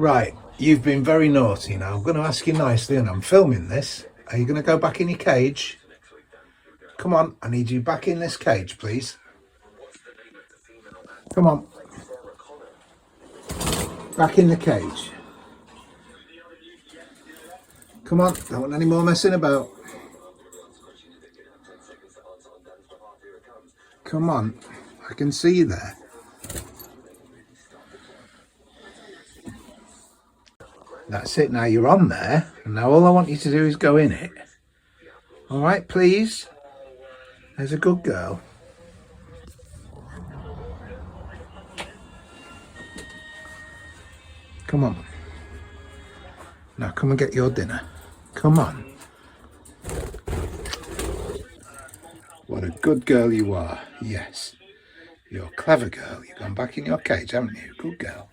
Right, you've been very naughty now. I'm going to ask you nicely, and I'm filming this. Are you going to go back in your cage? Come on, I need you back in this cage, please. Come on. Back in the cage. Come on, don't want any more messing about. Come on, I can see you there. That's it, now you're on there, and now all I want you to do is go in it. All right, please? There's a good girl. Come on. Now come and get your dinner. Come on. What a good girl you are. Yes. You're a clever girl. You've gone back in your cage, haven't you? Good girl.